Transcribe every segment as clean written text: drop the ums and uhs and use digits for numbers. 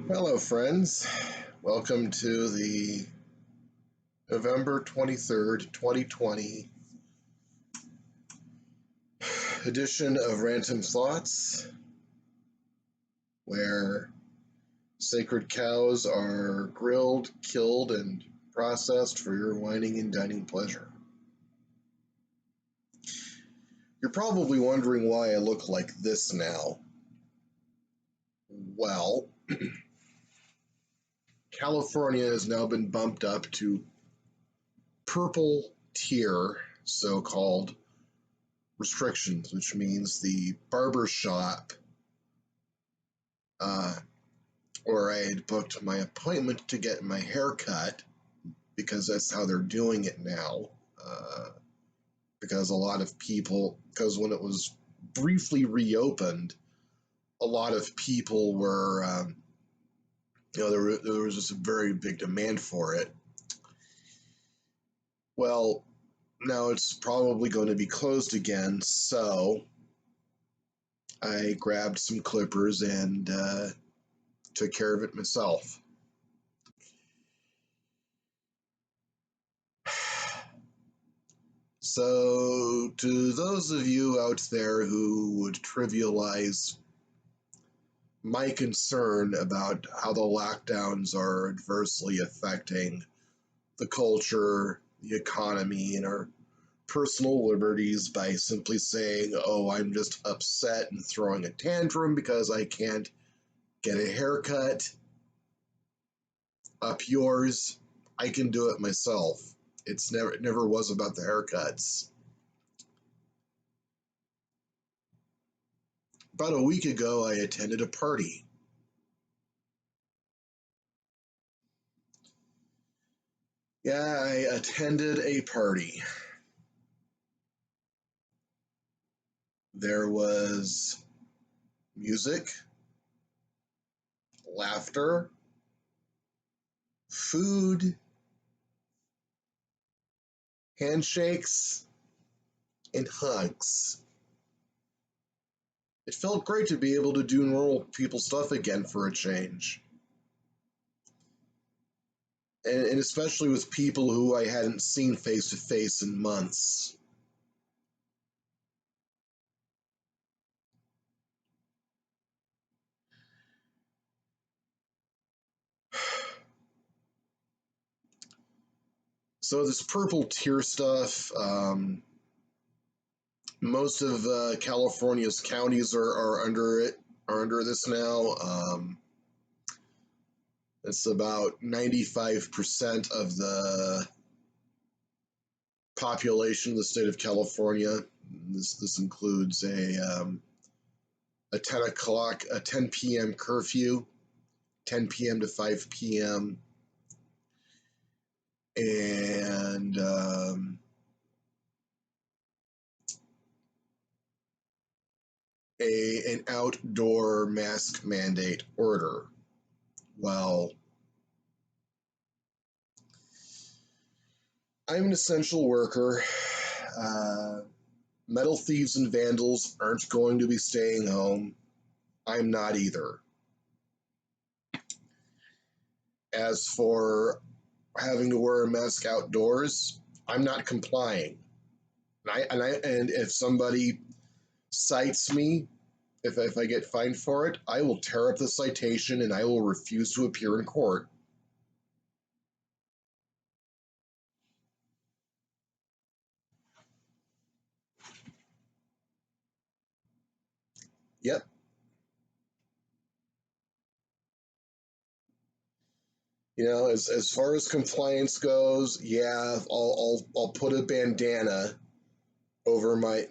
Hello, friends. Welcome to the November 23rd, 2020 edition of Rant-Om Thoughts, where sacred cows are grilled, killed, and processed for your whining and dining pleasure. You're probably wondering why I look like this now. Well, California has now been bumped up to purple tier, so-called restrictions, which means the barber shop where I had booked my appointment to get my hair cut, because that's how they're doing it now. Because a lot of people, because when it was briefly reopened, a lot of people were, there was just a very big demand for it. Well, now it's probably going to be closed again, so I grabbed some clippers and took care of it myself. So, to those of you out there who would trivialize my concern about how the lockdowns are adversely affecting the culture, the economy, and our personal liberties by simply saying, oh, I'm just upset and throwing a tantrum because I can't get a haircut, up yours. I can do it myself. It never was about the haircuts. About a week ago, I attended a party. Yeah, I attended a party. There was music, laughter, food, handshakes, and hugs. It felt great to be able to do normal people stuff again for a change. And especially with people who I hadn't seen face to face in months. So this purple tier stuff, most of California's counties are under it, are under this now. It's about 95% of the population of the state of California. This includes a 10 p.m. curfew, 10 p.m. to 5 p.m., and an outdoor mask mandate order. Well, I'm an essential worker. Metal thieves and vandals aren't going to be staying home. I'm not either. As for having to wear a mask outdoors, I'm not complying. And if somebody cites me, if I get fined for it, I will tear up the citation and I will refuse to appear in court. Yep. As far as compliance goes, yeah, I'll put a bandana over my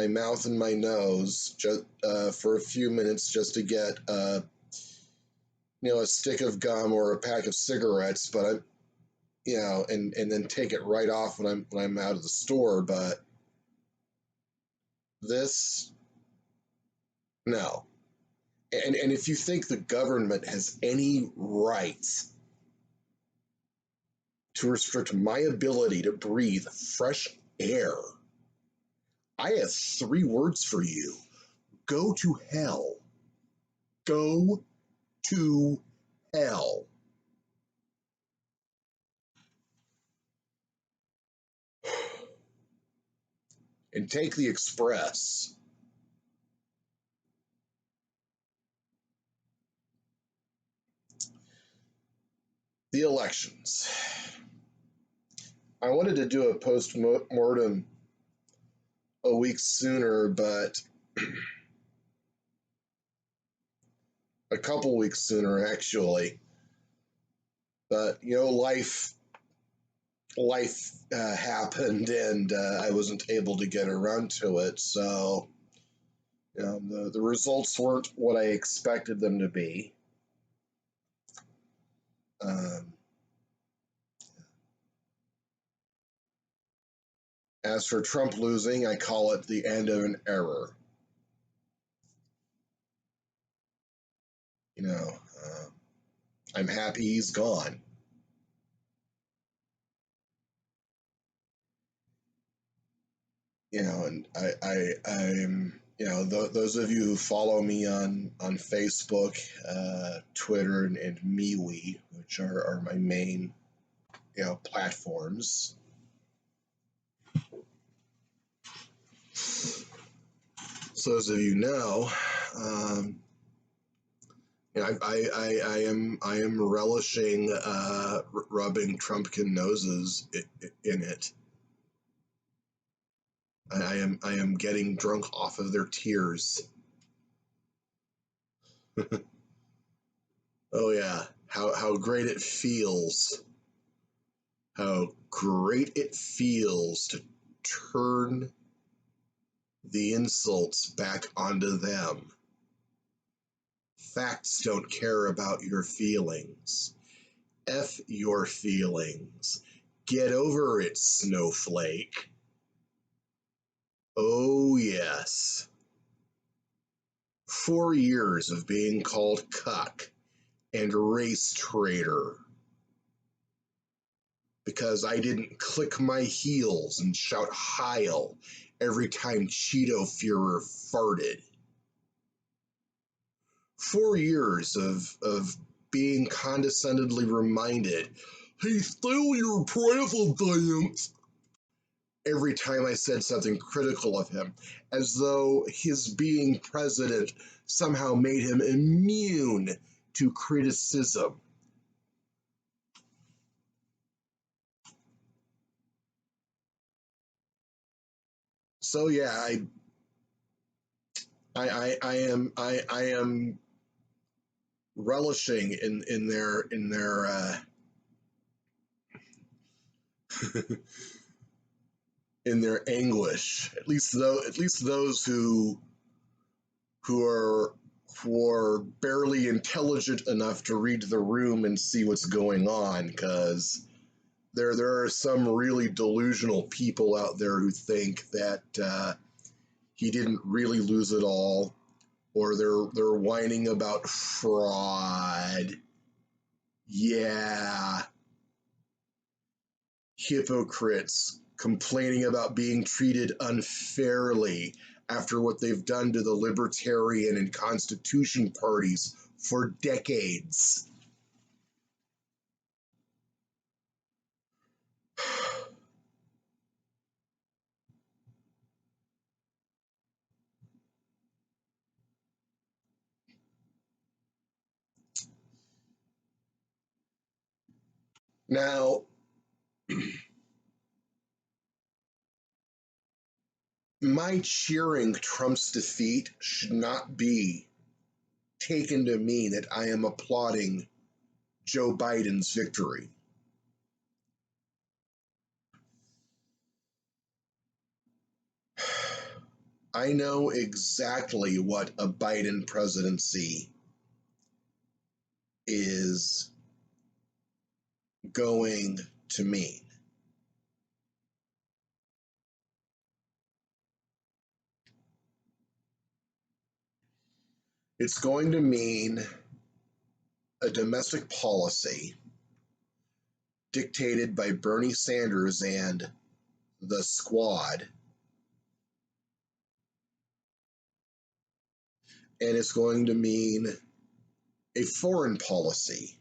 mouth and my nose just for a few minutes just to get a stick of gum or a pack of cigarettes, but and then take it right off when I'm out of the store. But this, no. And if you think the government has any right to restrict my ability to breathe fresh air, I have 3 words for you. Go to hell. Go to hell. And take the express. The elections. I wanted to do a post-mortem a week sooner, but a couple weeks sooner, actually. But, life happened, and I wasn't able to get around to it. So, the results weren't what I expected them to be. As for Trump losing, I call it the end of an era. I'm happy he's gone. And I'm, those of you who follow me on Facebook, Twitter, and MeWe, which are my main, platforms. So as of I am relishing rubbing Trumpkin noses in it. I am getting drunk off of their tears. Oh yeah, how great it feels. How great it feels to turn the insults back onto them. Facts don't care about your feelings. F your feelings. Get over it, snowflake. Oh, yes. 4 years of being called cuck and race traitor because I didn't click my heels and shout Heil every time Cheeto Führer farted. 4 years of being condescendingly reminded, hey, steal your president, every time I said something critical of him, as though his being president somehow made him immune to criticism. So yeah, I am relishing in their in their anguish. At least those who are barely intelligent enough to read the room and see what's going on, because there are some really delusional people out there who think that he didn't really lose it all, or they're whining about fraud. Yeah, hypocrites complaining about being treated unfairly after what they've done to the Libertarian and Constitution parties for decades. Now, my cheering Trump's defeat should not be taken to mean that I am applauding Joe Biden's victory. I know exactly what a Biden presidency is going to mean. It's going to mean a domestic policy dictated by Bernie Sanders and the squad. And it's going to mean a foreign policy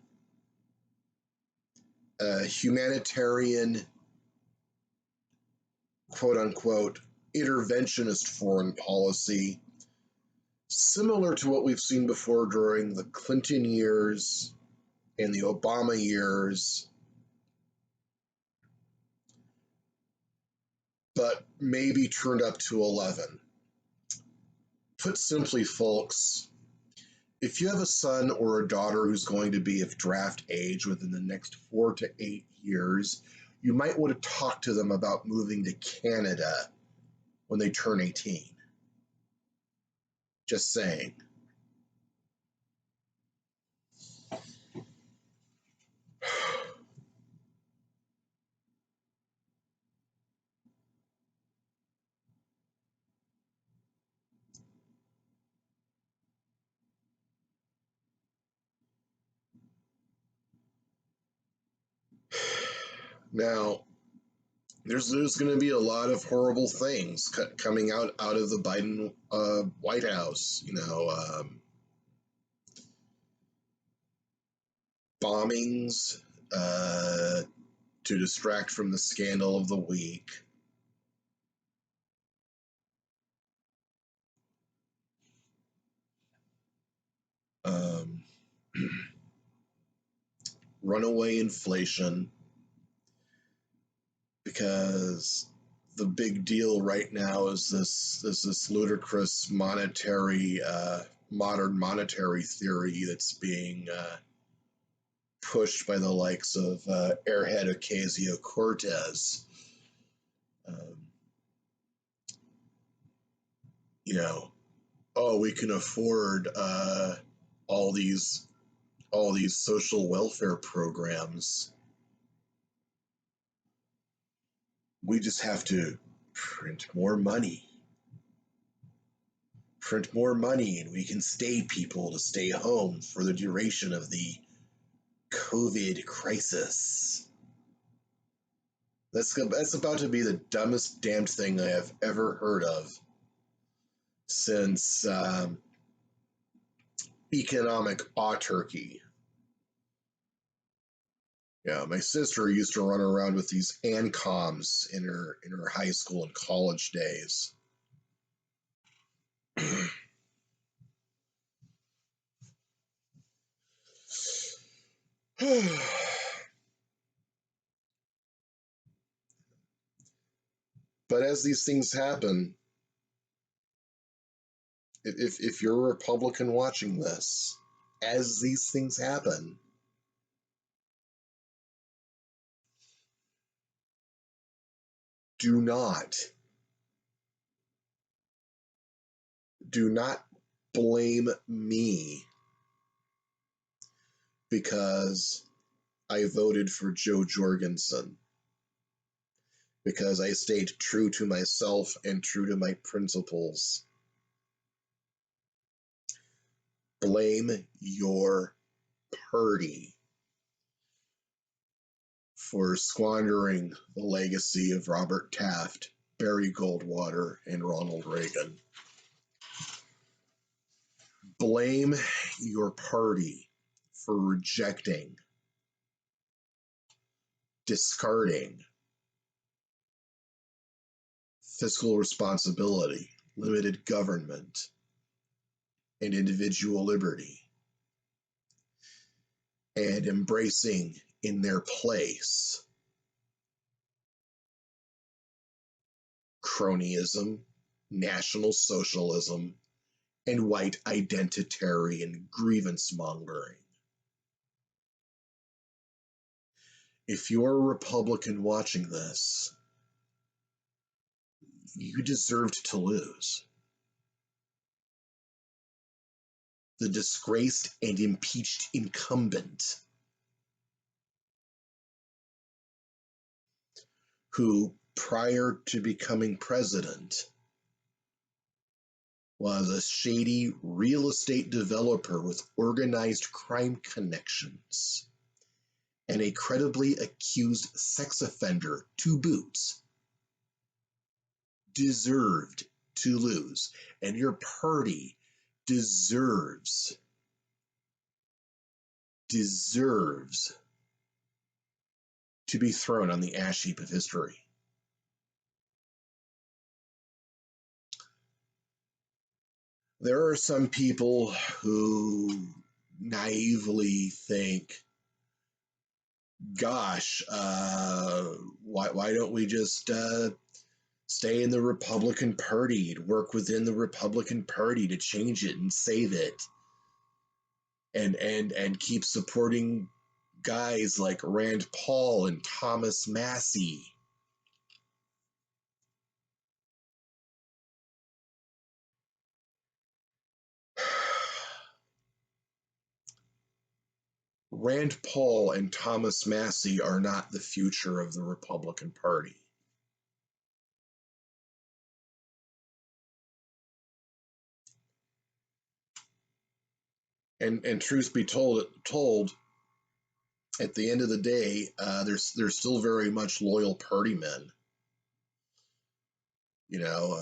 humanitarian, quote-unquote, interventionist foreign policy, similar to what we've seen before during the Clinton years and the Obama years, but maybe turned up to 11. Put simply, folks, if you have a son or a daughter who's going to be of draft age within the next 4 to 8 years, you might want to talk to them about moving to Canada when they turn 18. Just saying. Now, there's going to be a lot of horrible things coming out of the Biden White House. Bombings to distract from the scandal of the week. Runaway inflation, because the big deal right now is this ludicrous modern monetary theory that's being pushed by the likes of airhead Ocasio-Cortez. We can afford all these social welfare programs. We just have to print more money, and we can stay people to stay home for the duration of the COVID crisis. That's about to be the dumbest damned thing I have ever heard of since economic autarky. Yeah, my sister used to run around with these ANCOMs in her high school and college days. But as these things happen, if you're a Republican watching this, as these things happen, do not blame me because I voted for Joe Jorgensen, because I stayed true to myself and true to my principles. Blame your party for squandering the legacy of Robert Taft, Barry Goldwater, and Ronald Reagan. Blame your party for rejecting, discarding fiscal responsibility, limited government, and individual liberty, and embracing in their place cronyism, National Socialism, and white identitarian grievance mongering. If you're a Republican watching this, you deserved to lose. The disgraced and impeached incumbent who, prior to becoming president, was a shady real estate developer with organized crime connections and a credibly accused sex offender to boot, deserved to lose. And your party deserves to be thrown on the ash heap of history. There are some people who naively think, gosh, why don't we just stay in the Republican Party and work within the Republican Party to change it and save it, and keep supporting guys like Rand Paul and Thomas Massie. Rand Paul and Thomas Massie are not the future of the Republican Party. And truth be told, at the end of the day, they're still very much loyal party men. You know,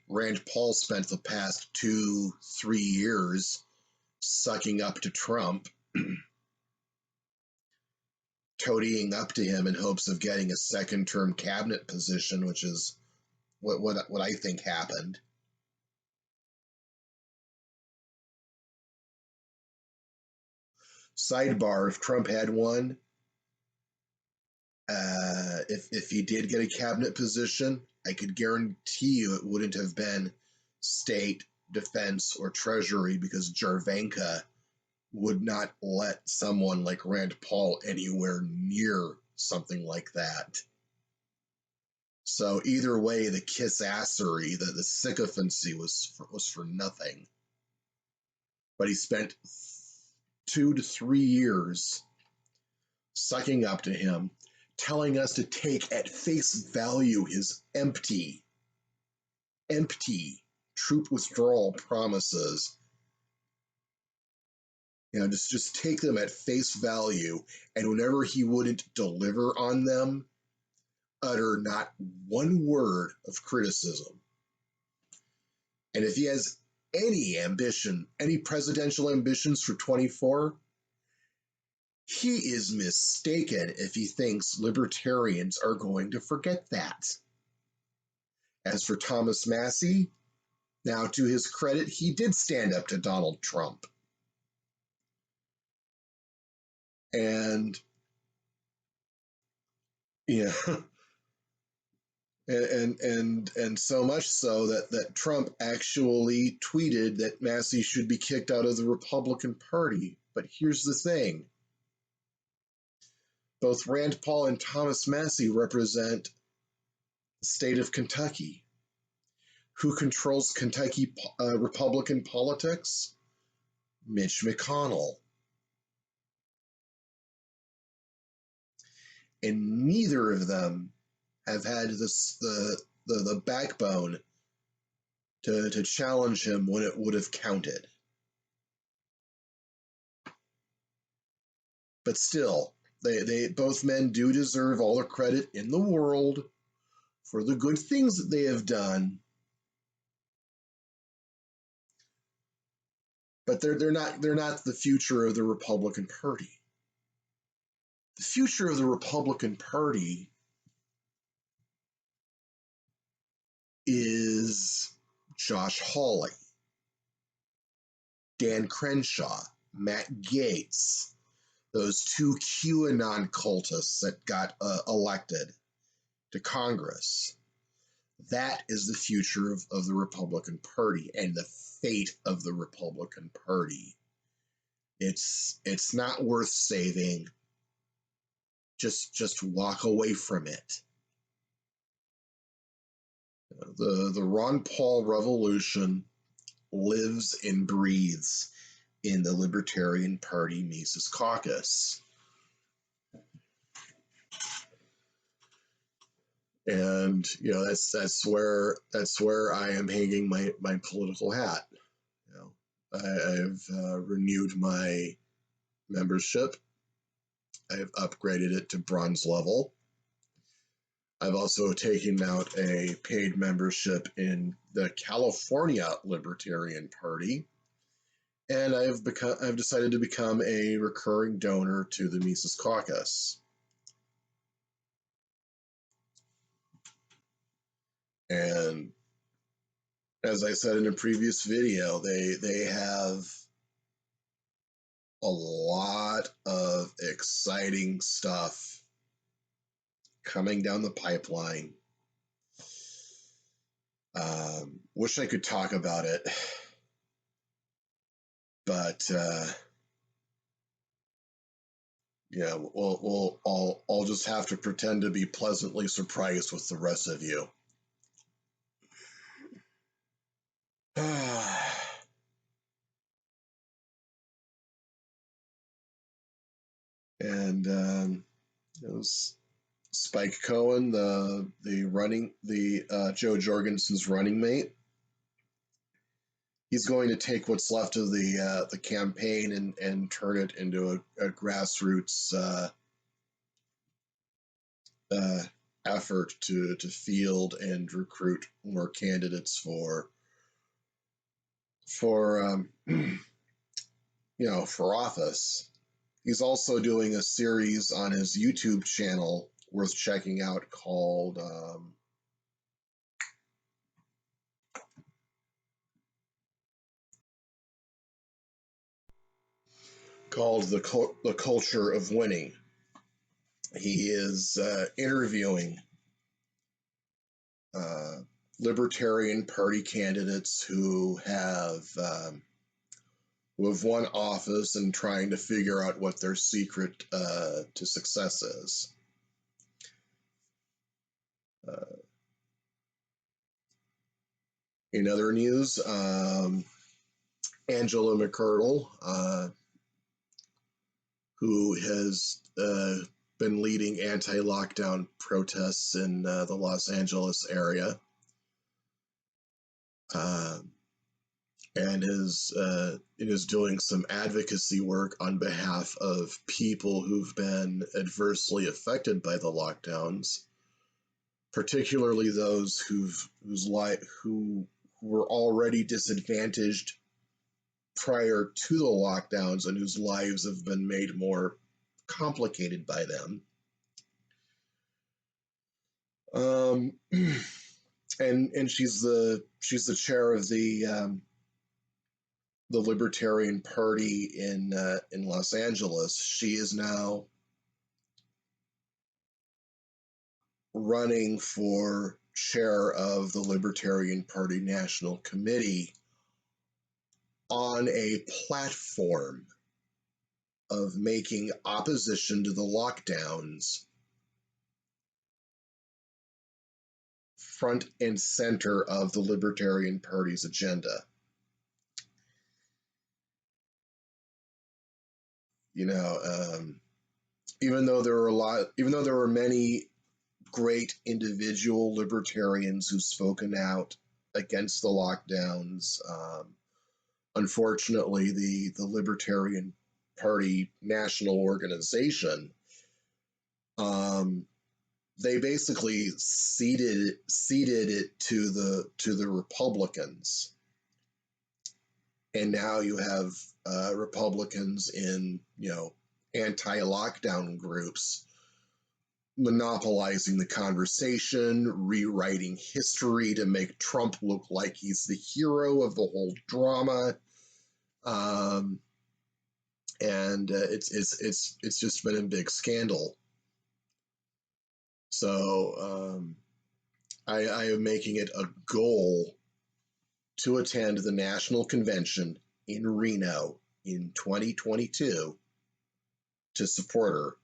Rand Paul spent the past 2-3 years sucking up to Trump, toadying up to him in hopes of getting a second-term cabinet position, which is what I think happened. Sidebar: if Trump had one, if he did get a cabinet position, I could guarantee you it wouldn't have been state, defense, or treasury, because Jarvanka would not let someone like Rand Paul anywhere near something like that. So either way, the kiss-assery, the sycophancy was for nothing. But he spent 2 to 3 years sucking up to him, telling us to take at face value his empty troop withdrawal promises. You know, just take them at face value, and whenever he wouldn't deliver on them, utter not one word of criticism. And if he has any ambition, any presidential ambitions for 24, he is mistaken if he thinks libertarians are going to forget that. As for Thomas Massie, now to his credit, he did stand up to Donald Trump. And, you know, and so much so that Trump actually tweeted that Massie should be kicked out of the Republican Party. But here's the thing. Both Rand Paul and Thomas Massie represent the state of Kentucky. Who controls Kentucky Republican politics? Mitch McConnell. And neither of them have had the backbone to challenge him when it would have counted. But still, they both men do deserve all the credit in the world for the good things that they have done. But they're not the future of the Republican Party. The future of the Republican Party is Josh Hawley, Dan Crenshaw, Matt Gaetz, those two QAnon cultists that got elected to Congress. That is the future of the Republican Party and the fate of the Republican Party. It's not worth saving. Just walk away from it. The Ron Paul revolution lives and breathes in the Libertarian Party Mises Caucus. And you know, that's where I am hanging my political hat. You know, I've renewed my membership. I've upgraded it to bronze level. I've also taken out a paid membership in the California Libertarian Party, and I've decided to become a recurring donor to the Mises Caucus. as I said in a previous video, they have a lot of exciting stuff coming down the pipeline. Wish I could talk about it, but yeah, I'll just have to pretend to be pleasantly surprised with the rest of you. And it was Spike Cohen, the Joe Jorgensen's running mate. He's going to take what's left of the campaign and turn it into a grassroots effort to field and recruit more candidates for for office. He's also doing a series on his YouTube channel worth checking out called the Culture of Winning. He is interviewing Libertarian Party candidates who have won office and trying to figure out what their secret to success is. In other news, Angela McArdle, who has been leading anti-lockdown protests in the Los Angeles area, and is doing some advocacy work on behalf of people who've been adversely affected by the lockdowns, particularly those who were already disadvantaged prior to the lockdowns and whose lives have been made more complicated by them. And she's the chair of the Libertarian Party in Los Angeles. She is now running for chair of the Libertarian Party National Committee on a platform of making opposition to the lockdowns front and center of the Libertarian Party's agenda. Even though there were many great individual libertarians who've spoken out against the lockdowns, unfortunately, the Libertarian Party national organization, they basically ceded it to the Republicans, and now you have Republicans in anti-lockdown groups monopolizing the conversation, rewriting history to make Trump look like he's the hero of the whole drama, and it's just been a big scandal. So I am making it a goal to attend the national convention in Reno in 2022 to support her.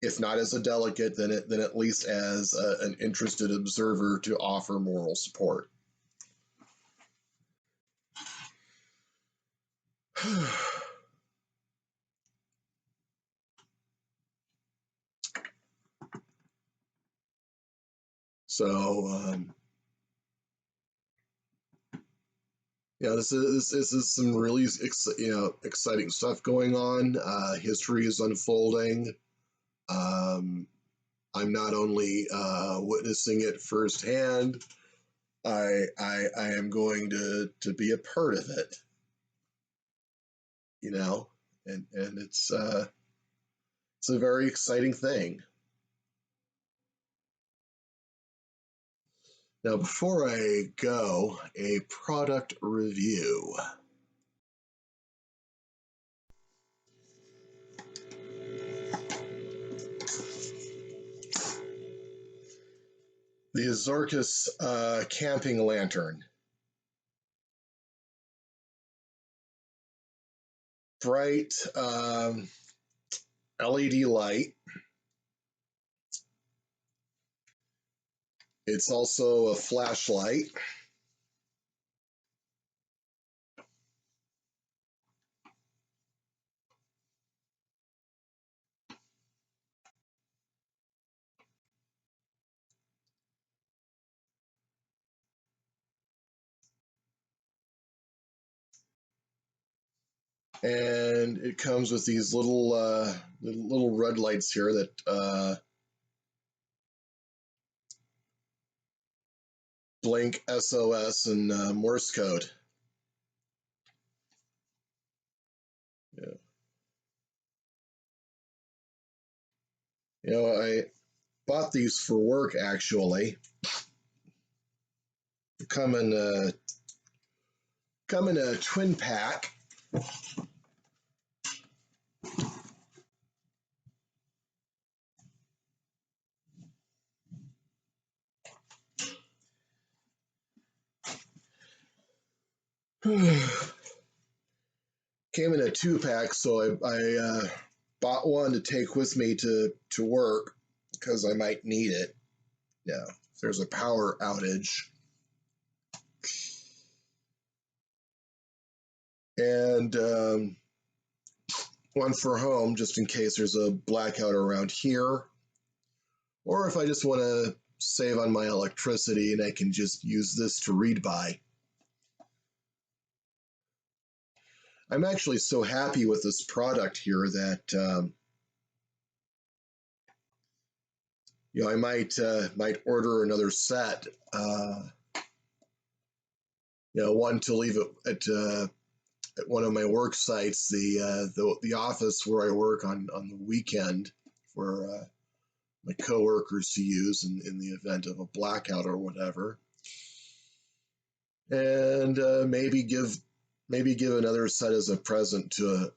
If not as a delegate, then at least as an interested observer to offer moral support. So, this is some really exciting stuff going on. History is unfolding. I'm not only witnessing it firsthand, I am going to be a part of it. And it's a very exciting thing. Now, before I go, a product review. The Azorcus camping lantern. Bright LED light. It's also a flashlight. And it comes with these little red lights here that blink SOS and Morse code. Yeah. You know, I bought these for work actually. They come in a twin pack. Came in a 2-pack, so I bought one to take with me to work because I might need it. Yeah, if there's a power outage. And one for home, just in case there's a blackout around here. Or if I just want to save on my electricity and I can just use this to read by. I'm actually so happy with this product here that you know, I might order another set. You know, one to leave it at one of my work sites, the office where I work on the weekend for my coworkers to use in the event of a blackout or whatever, and maybe give another set as a present to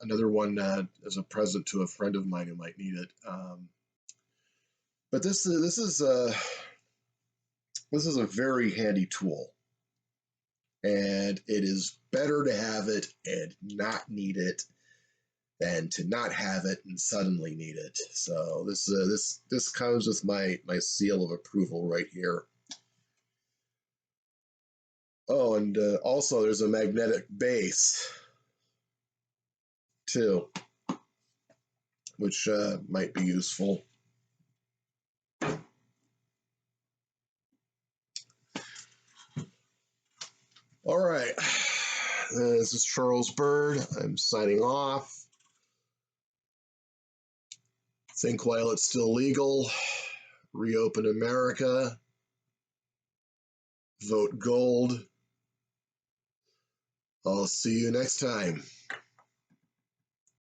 another one as a present to a friend of mine who might need it. But this is a very handy tool, and it is better to have it and not need it than to not have it and suddenly need it. So this comes with my seal of approval right here. Oh, and also there's a magnetic base too, which might be useful. All right, this is Charles Bird. I'm signing off. Think while it's still legal. Reopen America. Vote gold. I'll see you next time.